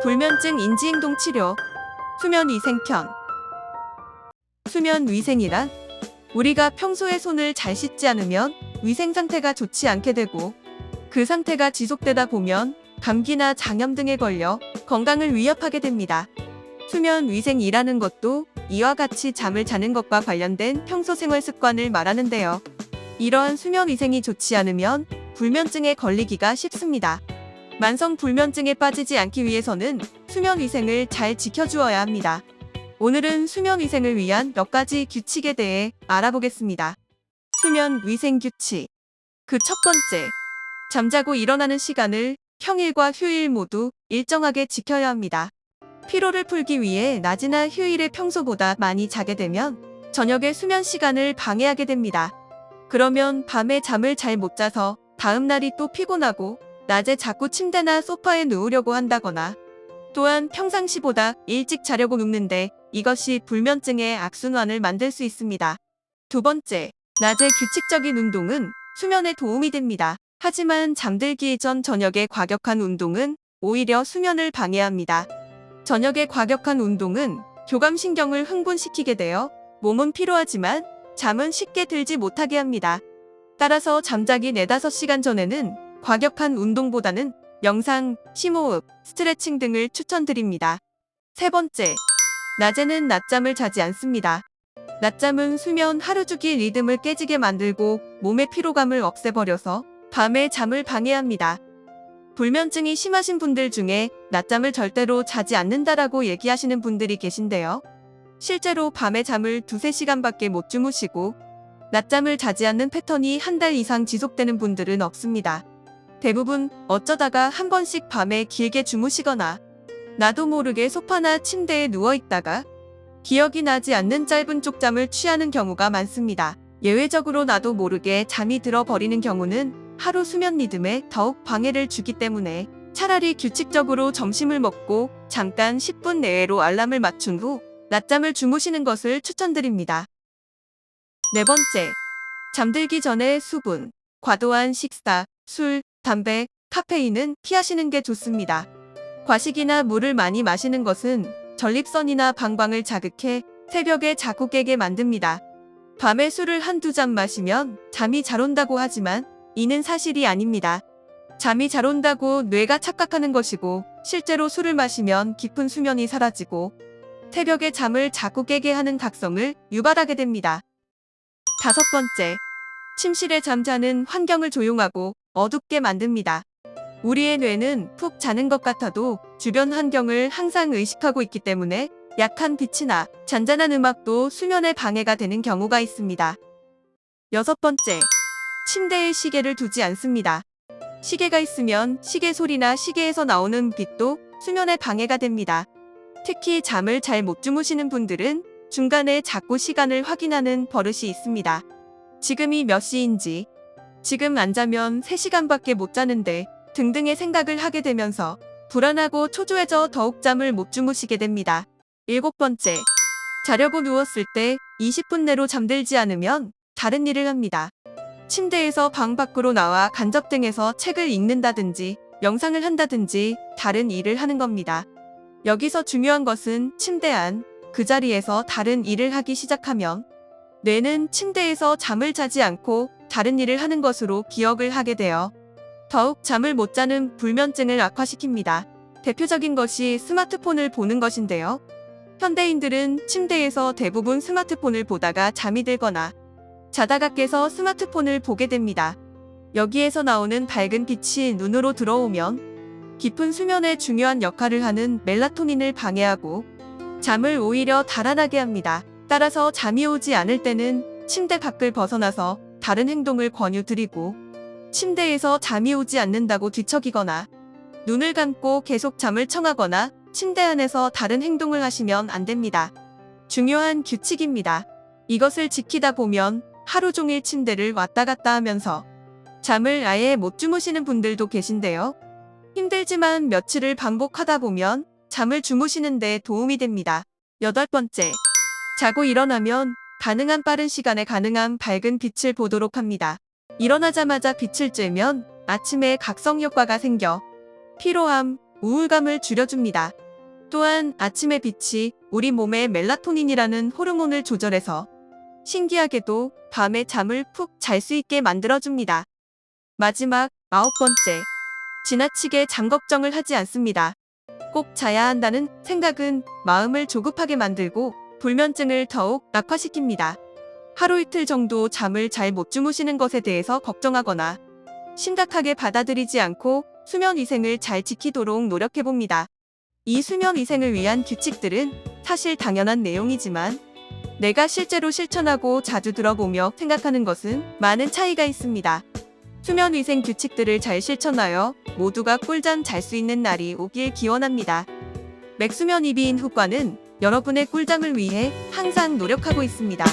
불면증 인지행동 치료, 수면 위생 편. 수면 위생이란 우리가 평소에 손을 잘 씻지 않으면 위생 상태가 좋지 않게 되고, 그 상태가 지속되다 보면 감기나 장염 등에 걸려 건강을 위협하게 됩니다. 수면 위생이라는 것도 이와 같이 잠을 자는 것과 관련된 평소 생활 습관을 말하는데요. 이러한 수면 위생이 좋지 않으면 불면증에 걸리기가 쉽습니다. 만성 불면증에 빠지지 않기 위해서는 수면 위생을 잘 지켜주어야 합니다. 오늘은 수면 위생을 위한 몇 가지 규칙에 대해 알아보겠습니다. 수면 위생 규칙. 그 첫 번째, 잠자고 일어나는 시간을 평일과 휴일 모두 일정하게 지켜야 합니다. 피로를 풀기 위해 낮이나 휴일에 평소보다 많이 자게 되면 저녁에 수면 시간을 방해하게 됩니다. 그러면 밤에 잠을 잘 못 자서 다음 날이 또 피곤하고 낮에 자꾸 침대나 소파에 누우려고 한다거나, 또한 평상시보다 일찍 자려고 눕는데 이것이 불면증의 악순환을 만들 수 있습니다. 두 번째, 낮에 규칙적인 운동은 수면에 도움이 됩니다. 하지만 잠들기 전 저녁에 과격한 운동은 오히려 수면을 방해합니다. 저녁에 과격한 운동은 교감신경을 흥분시키게 되어 몸은 피로하지만 잠은 쉽게 들지 못하게 합니다. 따라서 잠자기 4~5시간 전에는 과격한 운동보다는 명상, 심호흡, 스트레칭 등을 추천드립니다. 세 번째, 낮에는 낮잠을 자지 않습니다. 낮잠은 수면 하루 주기 리듬을 깨지게 만들고 몸의 피로감을 없애버려서 밤에 잠을 방해합니다. 불면증이 심하신 분들 중에 낮잠을 절대로 자지 않는다라고 얘기하시는 분들이 계신데요. 실제로 밤에 잠을 2~3시간밖에 못 주무시고 낮잠을 자지 않는 패턴이 한 달 이상 지속되는 분들은 없습니다. 대부분 어쩌다가 한 번씩 밤에 길게 주무시거나 나도 모르게 소파나 침대에 누워있다가 기억이 나지 않는 짧은 쪽잠을 취하는 경우가 많습니다. 예외적으로 나도 모르게 잠이 들어버리는 경우는 하루 수면 리듬에 더욱 방해를 주기 때문에 차라리 규칙적으로 점심을 먹고 잠깐 10분 내외로 알람을 맞춘 후 낮잠을 주무시는 것을 추천드립니다. 네 번째, 잠들기 전에 수분, 과도한 식사, 술, 담배, 카페인은 피하시는 게 좋습니다. 과식이나 물을 많이 마시는 것은 전립선이나 방광을 자극해 새벽에 자꾸 깨게 만듭니다. 밤에 술을 한두 잔 마시면 잠이 잘 온다고 하지만 이는 사실이 아닙니다. 잠이 잘 온다고 뇌가 착각하는 것이고, 실제로 술을 마시면 깊은 수면이 사라지고 새벽에 잠을 자꾸 깨게 하는 각성을 유발하게 됩니다. 다섯 번째, 침실에 잠자는 환경을 조용하고 어둡게 만듭니다. 우리의 뇌는 푹 자는 것 같아도 주변 환경을 항상 의식하고 있기 때문에 약한 빛이나 잔잔한 음악도 수면에 방해가 되는 경우가 있습니다. 여섯 번째, 침대에 시계를 두지 않습니다. 시계가 있으면 시계 소리나 시계에서 나오는 빛도 수면에 방해가 됩니다. 특히 잠을 잘 못 주무시는 분들은 중간에 자꾸 시간을 확인하는 버릇이 있습니다. 지금이 몇 시인지, 지금 안 자면 3시간밖에 못 자는데 등등의 생각을 하게 되면서 불안하고 초조해져 더욱 잠을 못 주무시게 됩니다. 일곱 번째, 자려고 누웠을 때 20분 내로 잠들지 않으면 다른 일을 합니다. 침대에서 방 밖으로 나와 간접등에서 책을 읽는다든지 명상을 한다든지 다른 일을 하는 겁니다. 여기서 중요한 것은 침대 안, 그 자리에서 다른 일을 하기 시작하면 뇌는 침대에서 잠을 자지 않고 다른 일을 하는 것으로 기억을 하게 되어 더욱 잠을 못 자는 불면증을 악화시킵니다. 대표적인 것이 스마트폰을 보는 것인데요. 현대인들은 침대에서 대부분 스마트폰을 보다가 잠이 들거나 자다가 깨서 스마트폰을 보게 됩니다. 여기에서 나오는 밝은 빛이 눈으로 들어오면 깊은 수면에 중요한 역할을 하는 멜라토닌을 방해하고 잠을 오히려 달아나게 합니다. 따라서 잠이 오지 않을 때는 침대 밖을 벗어나서 다른 행동을 권유드리고, 침대에서 잠이 오지 않는다고 뒤척이거나 눈을 감고 계속 잠을 청하거나 침대 안에서 다른 행동을 하시면 안 됩니다. 중요한 규칙입니다. 이것을 지키다 보면 하루 종일 침대를 왔다 갔다 하면서 잠을 아예 못 주무시는 분들도 계신데요. 힘들지만 며칠을 반복하다 보면 잠을 주무시는 데 도움이 됩니다. 여덟 번째, 자고 일어나면 가능한 빠른 시간에 가능한 밝은 빛을 보도록 합니다. 일어나자마자 빛을 쬐면 아침에 각성 효과가 생겨 피로함, 우울감을 줄여줍니다. 또한 아침의 빛이 우리 몸의 멜라토닌이라는 호르몬을 조절해서 신기하게도 밤에 잠을 푹 잘 수 있게 만들어줍니다. 마지막 9번째. 지나치게 잠 걱정을 하지 않습니다. 꼭 자야 한다는 생각은 마음을 조급하게 만들고 불면증을 더욱 악화시킵니다. 하루 이틀 정도 잠을 잘 못 주무시는 것에 대해서 걱정하거나 심각하게 받아들이지 않고 수면 위생을 잘 지키도록 노력해봅니다. 이 수면 위생을 위한 규칙들은 사실 당연한 내용이지만 내가 실제로 실천하고 자주 들어보며 생각하는 것은 많은 차이가 있습니다. 수면 위생 규칙들을 잘 실천하여 모두가 꿀잠 잘 수 있는 날이 오길 기원합니다. 맥수면 이비인 후과는 여러분의 꿀잠을 위해 항상 노력하고 있습니다.